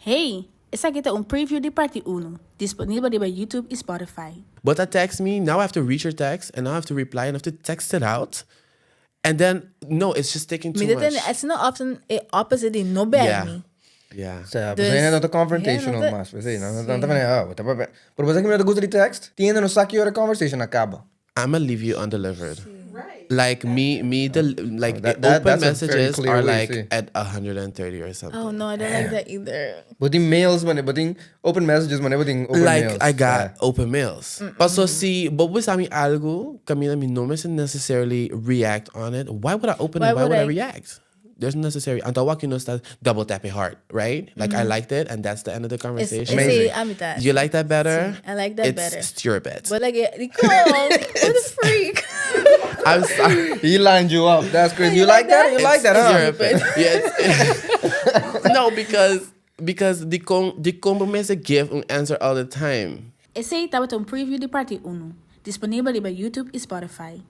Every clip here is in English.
Hey, essa aqui é preview de parte 1, disponível by YouTube e Spotify. But that text me, now I have to read your text, and now I have to reply, and I have to text it out. And then, no, it's just taking too much. It's not often opposite in no bad. Yeah. Pues ahí no está confrontational más. Pues sí, no está pero pues es que me gusta el text. Tiene no saque your conversation acaba. I'm gonna leave you undelivered. Right. Like open that's messages a very clear are way, like see. at 130 or something. Oh no, I don't like that either. But in mails man, but in open messages man, everything open Like mails. I got open mails. Also, see, but with algo, Camila, mi no me necessarily react on it. Why would I open it? Why would I react? There's necessary. Until walking start double tapping heart, right? Like I liked it, and that's the end of the conversation. You like that better? I like that better. It's your bet. But like, Nicole, what a freak. I'm sorry. He lined you up. That's crazy. You like that? You like that, It's huh? your bet. Yes. No, because the compromise give an answer all the time. Esse aí estava preview de parte 1, disponível by YouTube e Spotify.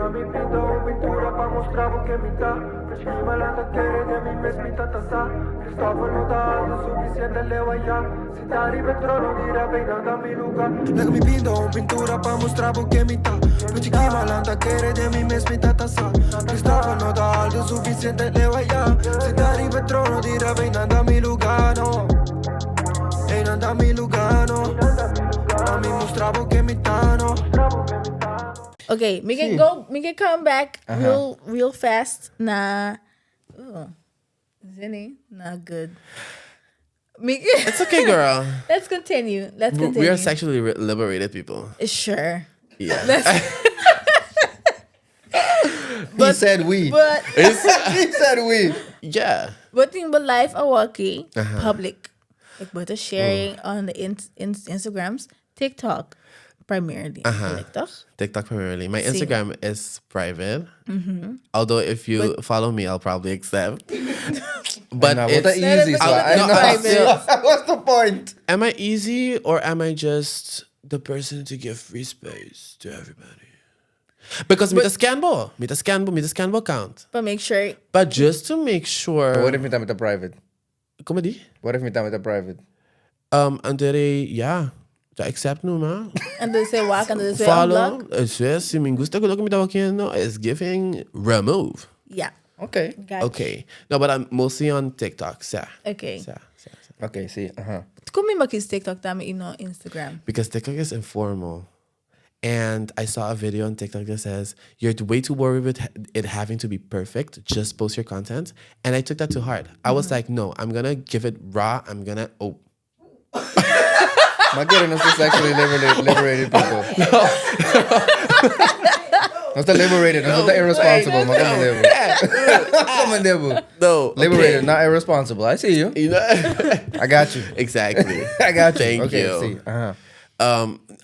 Mi pinto pintura pa' mostrar o que me dá. Estima la taquera de mi mesmita taza. Cristóbal no dá lo suficiente, leo allá. Si tá riba trono, dirá bem nada mi lugar. Lega mi pinto pintura pa' mostrar o que me dá. Estima la taquera de mi mesmita taza. Cristóbal no dá lo suficiente, leo allá. Si tá riba trono, dirá bem nada mi lugar, no. Ei, nada mi lugar, no. A mi mostrar o que me dá, no. Okay, we can come back real fast. Nah, Zinni, not good. It's okay, girl. Let's continue. We are sexually liberated people. Sure. Yeah. He said we. But He said we. Yeah. but in the life of walkie public, like but sharing on the Instagrams, TikTok primarily. TikTok primarily. My Instagram is private. Although if you follow me, I'll probably accept. But it's easy. So I know. What's the point? Am I easy or am I just the person to give free space to everybody? Because me the scanbo account. But make sure. But just to make sure. But what if me time with the private? Comedy? What if me time with the private? To accept no man. And they say walk and they say follow. unblock. Si me gusta que lo que me está haciendo is giving remove. Yeah. Okay. Gotcha. Okay. No, but I'm mostly on TikTok. Okay. Okay, see. Kung may makis TikTok tama ino Instagram. Because TikTok is informal. And I saw a video on TikTok that says, you're way too worried with it having to be perfect. Just post your content. And I took that to heart. I was like, no, I'm going to give it raw. I'm going to... My goodness, it's sexually liberated people. No está liberated, no está irresponsible. No. Liberated, not irresponsible. I see you. I got you. Exactly. I got you. Thank okay, you. See.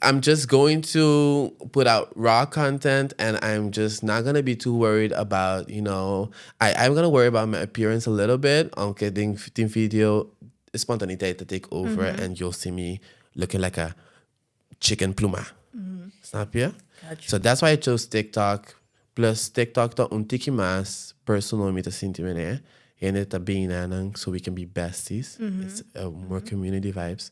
I'm just going to put out raw content and I'm just not going to be too worried about, I'm going to worry about my appearance a little bit. Aunque din video, spontaneiteit to take over and you'll see me looking like a chicken pluma. Snap you? Gotcha. So that's why I chose TikTok. Plus TikTok to tiki mas personal me to sintimene. And it so we can be besties. It's more community vibes.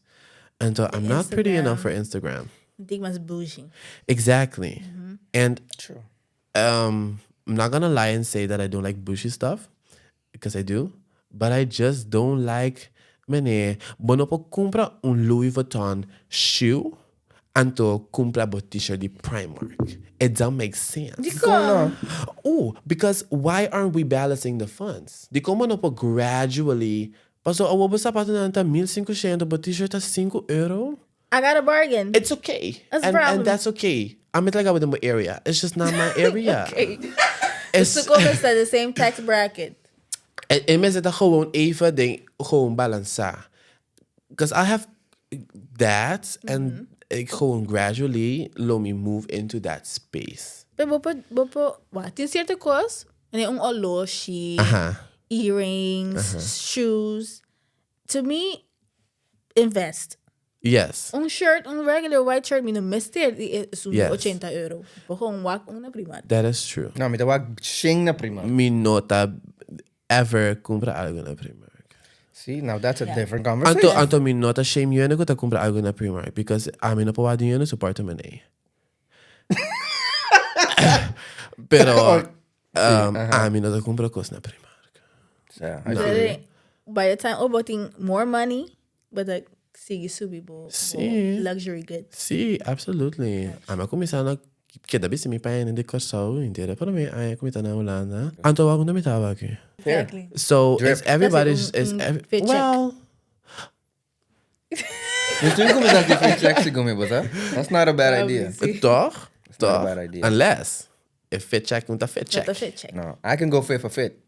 And so I'm not pretty enough for Instagram. Digma's bougie. Exactly. And True. I'm not gonna lie and say that I don't like bushy stuff. Because I do. But I just don't like bonopo compra un Louis Vuitton shoe and to compra a t-shirt di Primark. It don't make sense. Oh, because why aren't we balancing the funds? Di ko monopo gradually. Paso awo ba sapato na nanta 1,500 but t-shirt at €5. I got a bargain. It's okay. That's and that's okay. I'm not like with my area. It's just not my area. Okay. It's the same tax bracket. En mensen dat gewoon even gewoon balanceren. Because I have that and ik gewoon gradually let me move into that space. Bopo, what? In certain course, and yung oloshi, earrings, shoes. To me, invest. Yes. Shirt, regular white shirt, no mister, is Yes. €80. Kung wak una primat. That is true. No, me tawag shing na prima. Mi nota ever compra algo na Primark. See, now that's a different conversation. Anto mi nota shame yun ko ta compra algo na Primark because amin na pawadi yun sa apartment Pero amin na ta compra kos na Primark. Yeah, By the time, boting more money, but like, sige subi bo luxury goods. Sí, absolutely. Ama kumisana keda bisi mi pain hindi ko so hindi ra para may ay kumita na wala na. Anto ako na mitawag eh. Exactly. So is everybody's fit well. Gusto ko kumita si fit check si gumi bata. That's not a bad idea. Toch? not a bad idea. Unless if fit check not a fit check. Not a fit check. No, I can go fit for fit.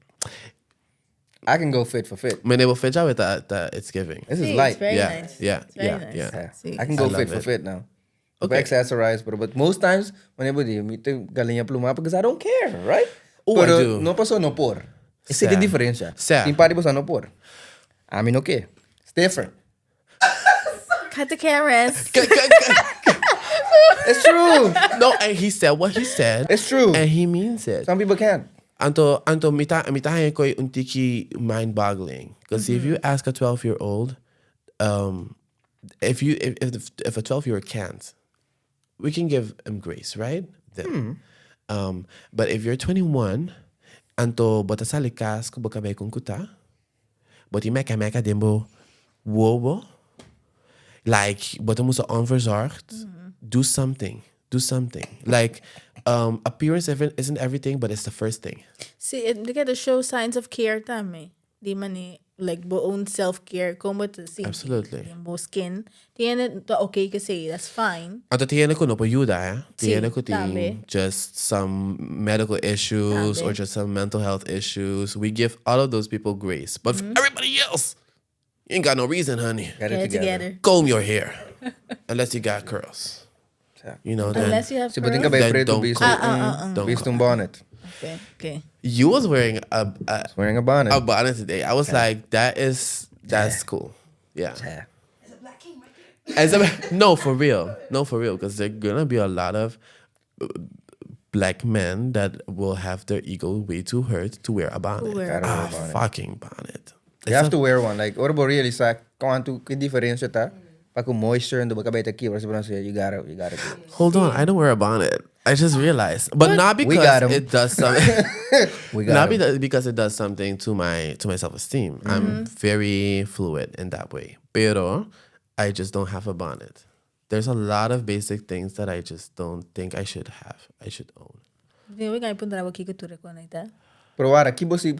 I can go fit for fit. Mijn nebo fit with that it's giving. This is See, light. It's very Yeah, nice. yeah, It's very yeah, nice. yeah. See. I can go I fit love for it. fit now. Okay. Accessorize, but most times when everybody meet the galinha pluma because I don't care, right? Oh, I Pero do. no pasó no por. Essa é Certo. a diferença. Certo. Tem parte você no por. I mean, okay. It's different. Cut the cameras. It's true. No, and he said what he said. It's true. And he means it. Some people can't. Anto mitahan ko yung tiki mind-boggling. Because if you ask a 12-year-old, if a 12-year-old can't, we can give him grace, right? Then. But if you're 21, anto bota salikas ko baka kung kuta, boti meka dembo wobo, like bota mo sa onverzorgd, do something. Like appearance isn't everything, but it's the first thing. See, they get to show signs of care tame. Di man like own self-care. Como to see. Absolutely. Yung skin. Tiyan na okay kasi, that's fine. Anto tiyan ko no payuda, tiyan ko tambe. just some medical issues Tambe. or just some mental health issues. We give all of those people grace. But for everybody else, you ain't got no reason, honey. Get Get it it together. Comb your hair. Unless you got curls. You know, then Unless you have Si bating ka curls. ba preto don't based don't based on bonnet. Okay. you was wearing a Wearing a bonnet. bonnet today. I was like, that's cool. Yeah. Yeah. No, for real, because there are gonna be a lot of black men that will have their ego way too hurt to wear a bonnet. wear a bonnet. Fucking bonnet. You have to wear one. Like, what about really sa kung que diferença tá? Pag moisture and the bakabay taki or you gotta do it. Hold on, I don't wear a bonnet. I just realized, but not We got 'em. because it does something. We got Not it. because it does something to my self-esteem. I'm very fluid in that way. Pero I just don't have a bonnet. There's a lot of basic things that I just don't think I should have. I should own. Hindi mo ganyan punta na kiko ture ko na ita. Pero wara, kibosi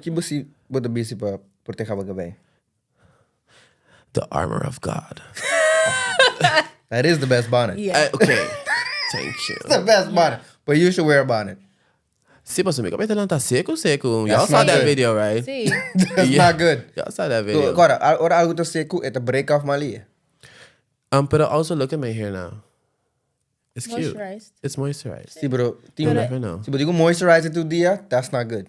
bota bisi pa proteja bagabay. The armor of God. That is the best bonnet. Yeah. Okay. Thank you. It's the best bonnet. But you should wear a bonnet. Si pa sumika, ito lang ta seco. Y'all That's saw not that good. video, right? See, That's Yeah. not good. Y'all saw that So, video. agora, ora algo to seco, ito break off mali. But also look at my hair now. It's cute. moisturized. It's moisturized. Si bro, You never know. si bro, moisturize it to dia, that's not good.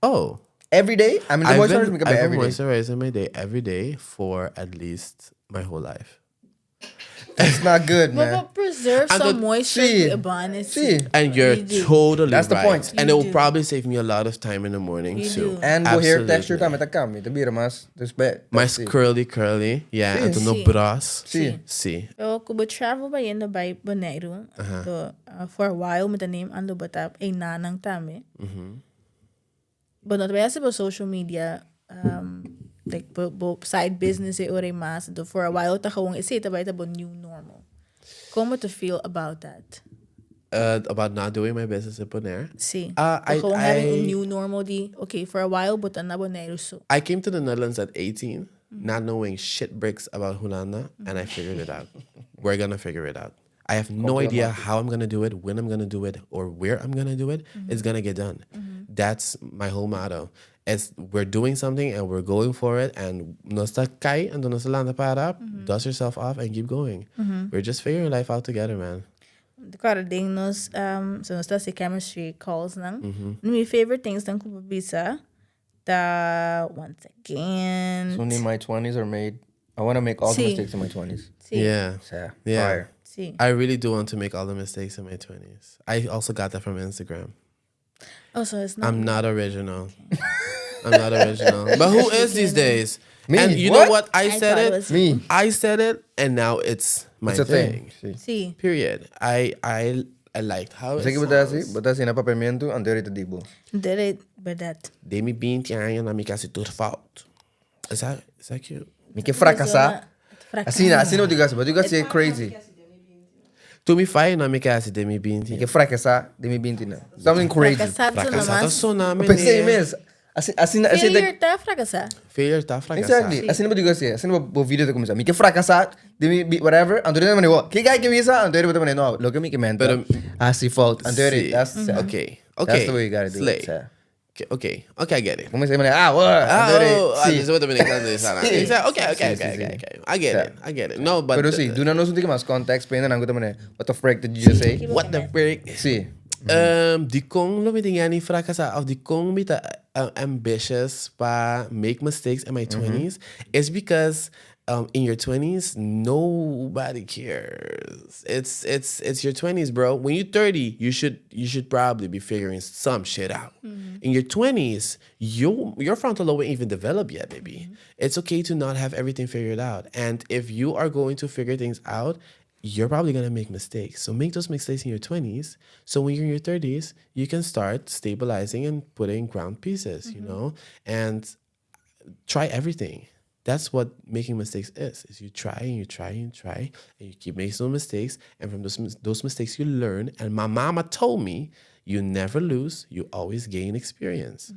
Oh. Every day, I mean, the moisturizer make I've every been day. moisturizing my day every day for at least my whole life. That's not good, man. But preserve And some the- moisture See. to a bonnet. See. And you're You do. totally That's the right. point. And it You will do. probably save me a lot of time in the morning You too. do. And go hair Absolutely. texture tama takam, ito bira mas, this bed. My curly, yeah, and no See. bras. See. See. So, kung travel ba yan na by Boneiru, so, for a while, with the name Ando Batap, ay nanang tame. But not ba sa social media, like, side business or mas, for a while, takawang isi, tabay tabo new normal. Como to feel about that? About not doing my business in Boneiru. See, I- having a new normal di, okay, for a while, but na Boneiru so. I came to the Netherlands at 18, not knowing shit bricks about Hulanda, and I figured it out. We're gonna figure it out. I have no idea how I'm gonna do it, when I'm gonna do it, or where I'm gonna do it. It's gonna get done. That's my whole motto. We're doing something and we're going for it, and no está kai and no está landa para, dust yourself off and keep going. We're just figuring life out together, man. Cara, ding nos, so nos si chemistry calls nang. My favorite things nang kubabisa, once again. Only my 20's are made I want to make all the Sí. mistakes in my 20s. Sí. Yeah. Yeah. Yeah. Fire. Sí. I really do want to make all the mistakes in my 20s. I also got that from Instagram. Oh, so it's not. I'm not original. I'm not original. But who is these days? Me. And you What? know what? I said thought it. it was Me. I said it, and now it's my It's a thing. thing. Sí. Sí. Period. I liked how Sei it que botasi, sounds. botasi na papamento anterior to dibo. Did it, but that. Dei me 20 anos na minha casa tudo falta. Is that cute? Me que fracasar. Assim não diga assim, but diga assim crazy. Tu me faz na minha casa de me 20. Me que fracasar, de me 20 não. Something crazy. Fracassado sona, Eu pensei mesmo. Assim Failure tá fracassar. Failure tá fracassado. Exactly. Assim não digo assim, assim não vou vídeo de começar. Me que fracasar, de me whatever, anterior de me que gai que visa, anterior de me no, lo que me que menta. Assim fault, anterior. That's Okay. That's the way you gotta do Slay. it. Okay, I get it. Como se me what? This is what the okay. I get it. No, but Pero sí, duna no sunti que más context, pero não também. What the frick did you just say? what the frick? Sí. Dikon lo meting yani fracasa of dikon bita ambitious pa make mistakes in my 20s is because in your 20s nobody cares. It's your 20s, bro. When you're 30, you should probably be figuring some shit out. In your 20s, your frontal lobe ain't even developed yet, baby. It's okay to not have everything figured out. And if you are going to figure things out, you're probably going to make mistakes. So make those mistakes in your 20s. So when you're in your 30s, you can start stabilizing and putting ground pieces, you know, and try everything. That's what making mistakes is you try and you try and try and you keep making those mistakes. And from those mistakes, you learn. And my mama told me, you never lose, you always gain experience.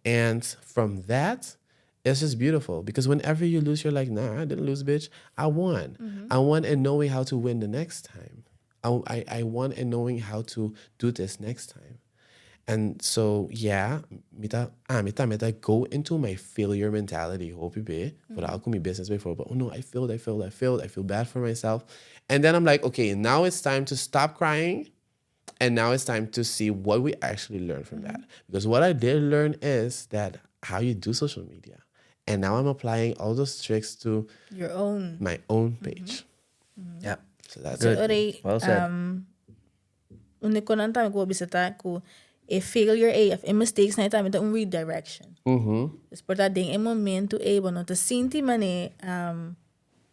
And from that, it's just beautiful because whenever you lose, you're like, nah, I didn't lose, bitch. I won. I won in knowing how to win the next time. I won in knowing how to do this next time. And so, yeah, mita go into my failure mentality. Hope you be, but I'll call me business before. But oh no, I failed. I feel bad for myself. And then I'm like, okay, now it's time to stop crying. And now it's time to see what we actually learned from that. Because what I did learn is that how you do social media. And now I'm applying all those tricks to Your own. my own page. Yeah. So that's Good. it. Well said. Une konan tayo ko bisata ko failure if mistakes na tayo un redirection. Dus por dat ding momento bono te sinti mane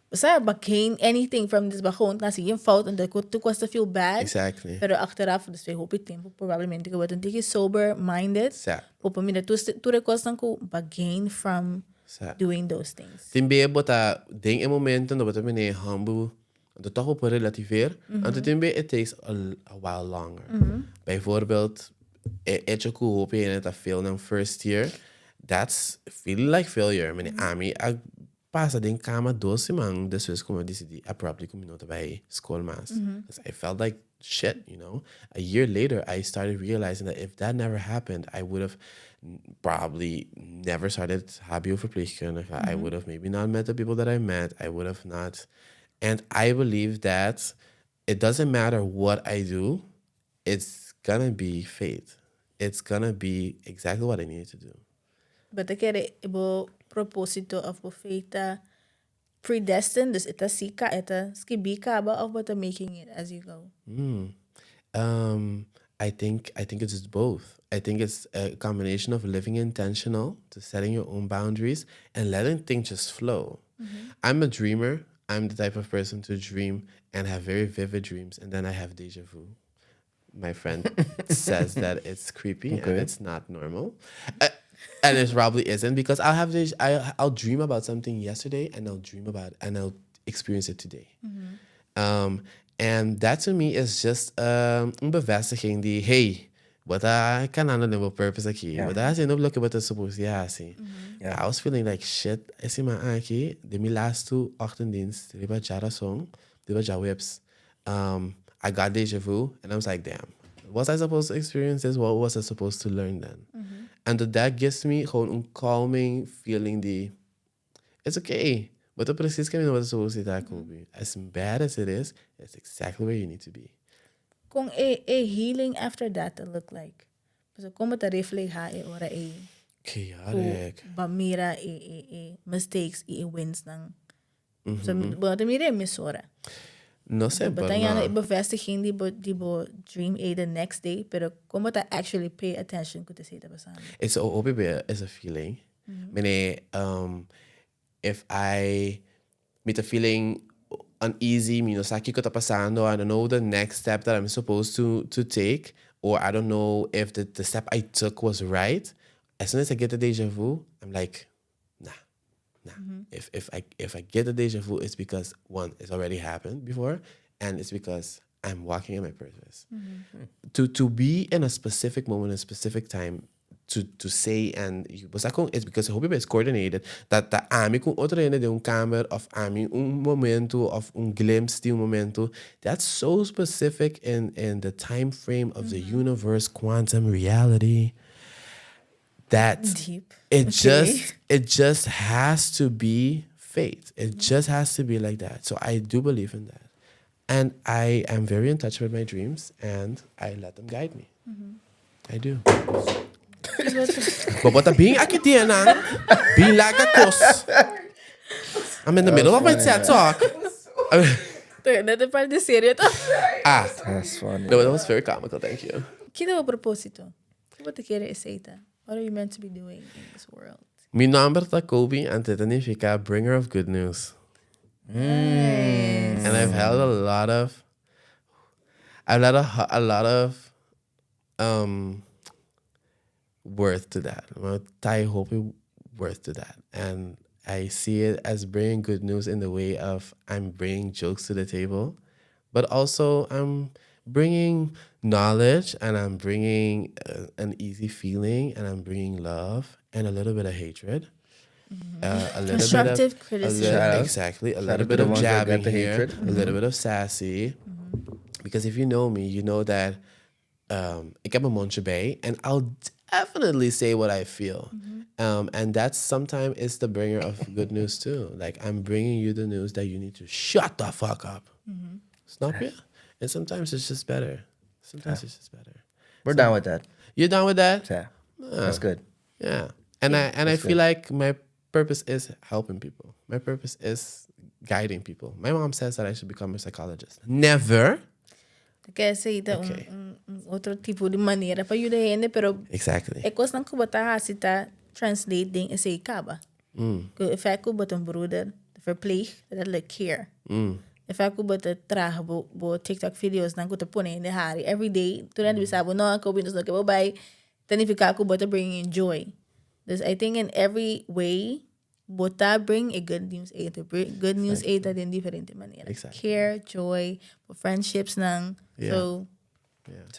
basta bakain anything from this bahon na yung fault and ko tu to feel bad. Exactly. Pero achteraf dus we hope tempo probablemente ko batun tiki sober minded. Exact. O pamina tu requestan ko bagain from doing those things. Timbe bota ding momento no bota mene humble. Dat toch op relativeer. En timbe it takes a while longer. Bijvoorbeeld je hoop je in het veel in first year. That's feeling like failure. Mene ami ag pasa din kama 12 man después como decidi abruptly como nota bij schoolmaas. Because I felt like shit, you know. A year later, I started realizing that if that never happened, I would have probably never started HBO verpleegkundige. I would have maybe not met the people that I met. I would have not. And I believe that it doesn't matter what I do, it's gonna be fate. It's gonna be exactly what I need to do. But I get it, ibo propósito of feita predestined, dus ita sika, ita skibi kaba of but making it as you go. I think it's just both. I think it's a combination of living intentional, to setting your own boundaries and letting things just flow. I'm a dreamer. I'm the type of person to dream and have very vivid dreams, and then I have déjà vu. My friend says that it's creepy and it's not normal. And it probably isn't because I'll dream about something yesterday and I'll experience it today. And that to me is just bevestiging die, hey, wat kan aan de purpose aqui. Wat daar zijn op look what is supposed to see. I was feeling like shit. I see my aki, de mi last two ochtenddienst, riba jara song, riba ja whips. I got déjà vu and I was like, damn, was I supposed to experience this? What was I supposed to learn then? And that gives me gewoon een calming feeling die, it's okay. But the precies kan je wat supposed to Coby. As bad as it is, it's exactly where you need to be. Kung a healing after that to look like. So como ta reflect ha ora Chaotic. bamira mistakes wins ng So, bono mire emisora. No sé, But but then yana no. iba vestiging di bo dream a the next day, pero como ta actually pay attention kung say ta pasando. It's a feeling. Meaning, if I meet a feeling uneasy, saki ko ta pasando, I don't know the next step that I'm supposed to take, or I don't know if the step I took was right. As soon as I get the déjà vu, I'm like, nah. If I get the déjà vu, it's because one, it's already happened before, and it's because I'm walking in my purpose. To be in a specific moment, a specific time, to say, and it's because hope it's coordinated, that ami kung outro de un camera of ami un momento of un glimpse de un momento, that's so specific in the time frame of the universe, quantum reality, that Deep. it Okay. just has to be fate. It just has to be like that. So I do believe in that. And I am very in touch with my dreams, and I let them guide me. I do. But what being akitiana, being like a course. I'm in the middle of my TED talk. Nada para de sério. That's funny. No, that was very comical. Thank you. Que é o propósito? O que você quer aceita? What are you meant to be doing in this world? Mi nombre es Coby, and te nifiká bringer of good news. Nice. And I've held a lot of worth to that. I hope worth to that. And I see it as bringing good news in the way of I'm bringing jokes to the table, but also I'm bringing knowledge, and I'm bringing an easy feeling, and I'm bringing love and a little bit of hatred. A little Constructive bit of, criticism. Shout out. Exactly. A Shout little out to bit the of ones that jabbing got the here, hatred. a little bit of sassy. Because if you know me, you know that ik heb een mondje bij, and I'll definitely say what I feel. And that sometimes is the bringer of good news too. Like, I'm bringing you the news that you need to shut the fuck up. Snap je? And sometimes it's just better. Sometimes it's just better. We're down with that. You down with that? Yeah. That's good. Yeah. And I feel like my purpose is helping people. My purpose is guiding people. My mom says that I should become a psychologist. Never. Quer aceita Okay. outro tipo de maneira para ajudar gente, pero Exactly. é coisa que você hasi tá translating is a kaba. Que if ek met een broeder verpleeg, dat is kier. If ek met traag bo TikTok video's dan kuta pone in de hari every day. Toen hadden we sabi no Coby dus nog even bij. Dan if ik bota bringing joy. Dus I think in every way bota bring a good news aid. Good news aid dat in differente manieren. Exactly. Care, joy, friendships nang. Yeah. So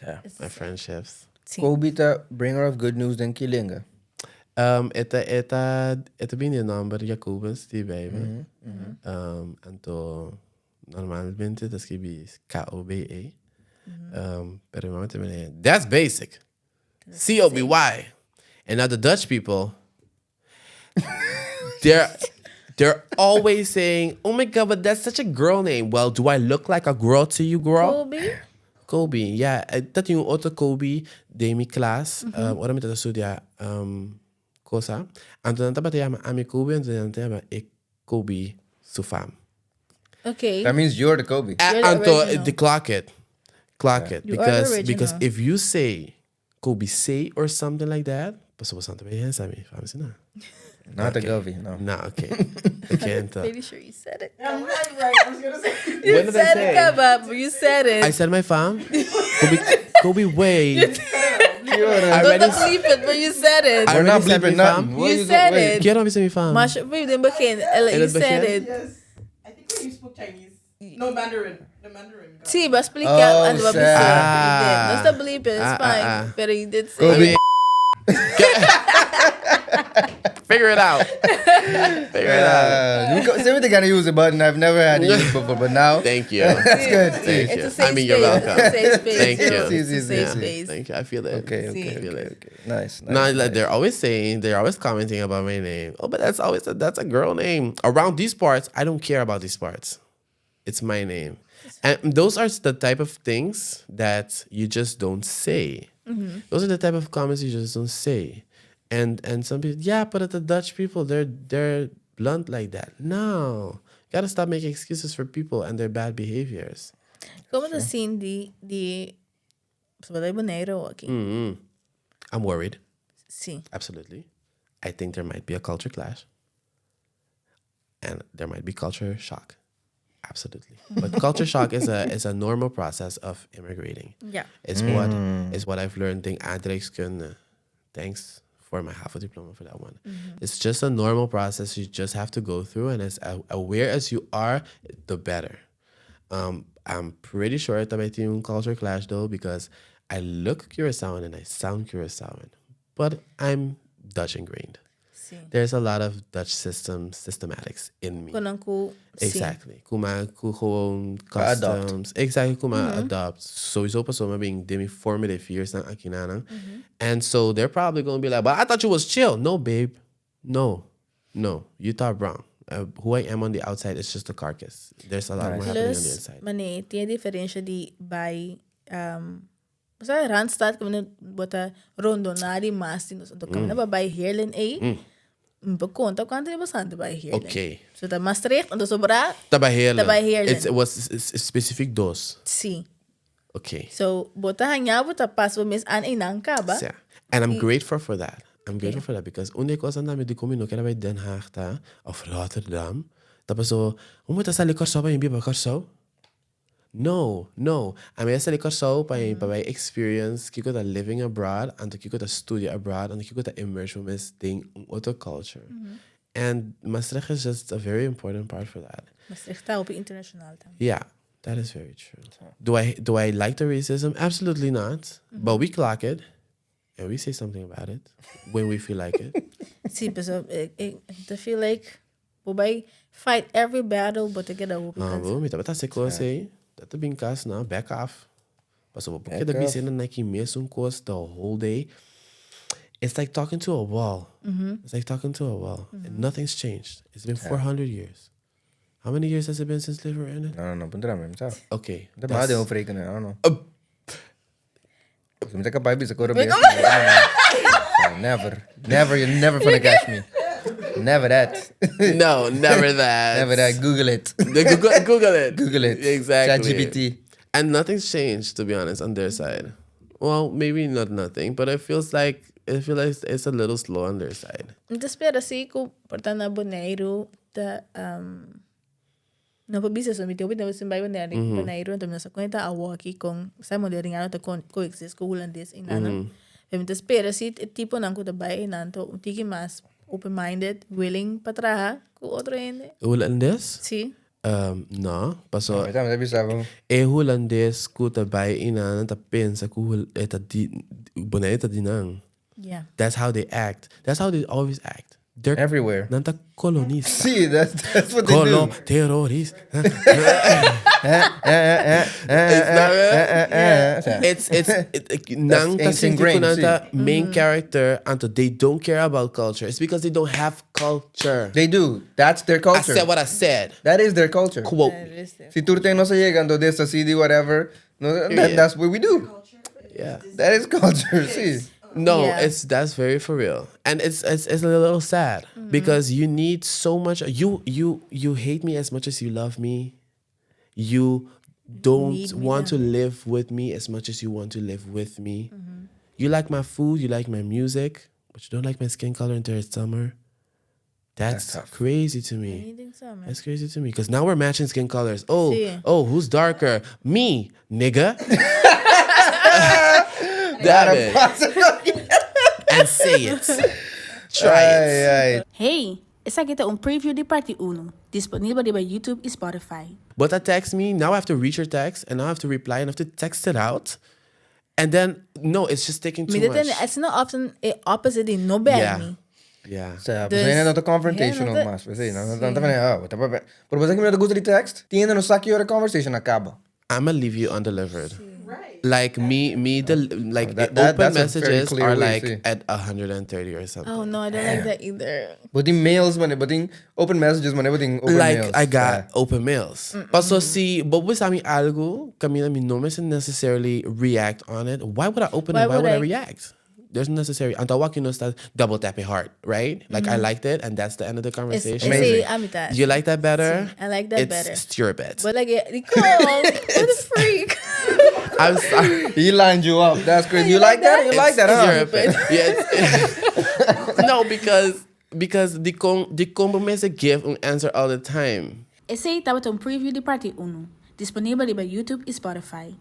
Yeah. My friendships. Coby the bringer of good news than Kilinga. Esta bine number Jacobus die baby. Anto normalmente das escrevi Kobe. Pero momento that's basic. COBY. And now the Dutch people, they're always saying, "Oh my God, but that's such a girl name." Well, do I look like a girl to you, girl? Coby, yeah. Dat yung otro Coby de mi class. Ora mi tata studia cosa. Anto nanta te llama ami Coby, anto nanta llama e Coby su fam. okay. That means you're the Coby. You're the Anto original. the clock it. You are the Because original. if you say Coby say or something like that, pues bastante bien sami. Fam sina. Not the Okay. Govy, no. No, okay. Okay, ento. Pretty sure you said it. Yeah, right. I was gonna say. You When did I said say? it, kaba, but you said it. I said my fam. Coby way. I Don't already bleep it, but you said it. I We're not already said bleeping me, nothing. fam. What You is said wait. it. Quiero avisar mi fam. Mas we didn't begin. You it said begin? it. Yes. I think when you spoke Chinese. No, Mandarin. The Mandarin. guy. See, but speak Oh, out and what we sad. said. You did. That's the bleep it. It's fine. But you did say Coby. it. Figure it out. Figure it out. Say what they gotta use it, button. I've never had to use it before, but now Thank you. that's good. Thank It's you. a safe I mean, you're space. welcome. It's a safe space. Thank you. It's a Yeah. safe space. Thank you. I feel it. Okay, I okay, feel okay, it. okay. Nice. No, like nice. they're always commenting about my name. Oh, but that's a girl name. Around these parts, I don't care about these parts. It's my name. And those are the type of things that you just don't say. Those are the type of comments you just don't say. And some people, yeah, but the Dutch people, they're blunt like that. No. gotta stop making excuses for people and their bad behaviors. Como assim de sobre Boneiru aqui? I'm worried. Sim. Absolutely. I think there might be a culture clash. And there might be culture shock. Absolutely. But culture shock is a normal process of immigrating. Yeah. It's what I've learned. Think Andrex kun. Thanks for my half a diploma for that one. It's just a normal process you just have to go through, and as aware as you are, the better. I'm pretty sure that might be a culture clash though, because I look Curaçaoan and I sound Curaçaoan, but I'm Dutch ingrained. Sim. There's a lot of Dutch systematics in me. Konanku, Exactly. Kuma gewoon customs. Exactly. Kuma adopt. Sowieso pasoma being demi formative years na akinana. And so they're probably going to be like, but I thought you was chill. No, babe. No. You thought wrong. Who I am on the outside is just a carcass. There's a lot more happening on the Plus, inside. mane, tinha diferença de by basta Randstad kami na bota rondonari mas tinus untuk kami na by Heerlen Bekonta quanto é bastante by Heerlen. Okay. So tá Maastricht and sobra Tabaheerlen. Tabaheerlen. It was specific dos. sim. Okay. So bota hanya bota pas mes an inang kaba. Yeah. And I'm grateful for that. I'm grateful for that because une cosa na me di kumi no kera by Den Haag ta of Rotterdam. Tapos so, umota sa Curaçao pa yung biba Curaçao? No. I mean, sa Curaçao pa by experience kiko ta living abroad and kiko ta study abroad and kiko ta immersion with thing other culture. And Maastricht is just a very important part for that. Maastricht tá op international ta. Yeah, that is very true. Do I like the racism? Absolutely not. But we clock it. And we say something about it when we feel like it. Sim, pessoal, I feel like we fight every battle but to get a whoop. Bom, então tá se coisa that the binkas na back off. Paso porque da bisi na naki mesmo course the whole day. It's like talking to a wall. It's like talking to a wall. And nothing's changed. It's been 400 years. How many years has it been since Liver ended? No, punta namin. Okay. The bad yung freak na, I don't know. Never. You're never gonna catch me. Never that. No, never that. Never that. Google it. Google it. Google it. Exactly. ChatGPT. And nothing's changed, to be honest, on their side. Well, maybe not nothing, but it feels like it's a little slow on their side. Espera assim que portanto na Boneiru da não pabisa so miteu bita você vai Boneiru então nessa conta a walkie com sai moderinho tá coexist com holandês e nada. Então espera assim tipo não que vai nanto um tiki mais open-minded, willing para trabalhar com outro ainda. Holandês? Sim. No, paso. Sabi Holandês que tá bem ina tá pensa que eta Boneiru tá dinang. Yeah. That's how they act. That's how they always act. They're everywhere. Nanta colonista. See, that's what they do. Terrorista. It's nang ta main character until they don't care about culture. It's because they don't have culture. They do. That's their culture. I said what I said. That is their culture. Quote. Si turte no se llegando de esta CD, whatever, no, that's what we do. Yeah. That is culture. See. No, Yeah. that's very for real, and it's a little sad because you need so much. You hate me as much as you love me. You don't Need me want to now. live with me as much as you want to live with me. You like my food, you like my music, but you don't like my skin color until it's summer. That's tough. crazy to me. Anything so, man. That's crazy to me because now we're matching skin colors. Oh, See. who's darker? Me, nigga. Damn it. And say it. Try it. Hey, essa aqui tá preview de parte 1, disponível by YouTube e Spotify. But that text me, now I have to read your text and now I have to reply and I have to text it out. And then, no, it's just taking too much. It's not often opposite in no bad me. Yeah. Sa, Dus- pues not confrontational, yeah, mas, pues, pero pues que me gusta the text, tiene no saki your conversation acaba. I'm gonna leave you undelivered. Right. Like That's open a very messages clear are way, like see. at 130 or something. Oh no, I don't like that either. But in mails, man, but in open messages, man, everything open Like mails. I got open mails. But so see, but with me algo, Camila, me no necessarily react on it. Why would I open it? Why would I react? there's necessary. And what you know start double tap your heart, right? Like I liked it, and that's the end of the conversation. You like that better? I like that it's better. It's your bet. But like, what a freak. I'm sorry. He lined you up. That's crazy. You like that? You like that, huh? You're a bet. Yeah, no, because dikon mensen give an answer all the time. Esse estava um preview de parte 1, disponível em YouTube e Spotify.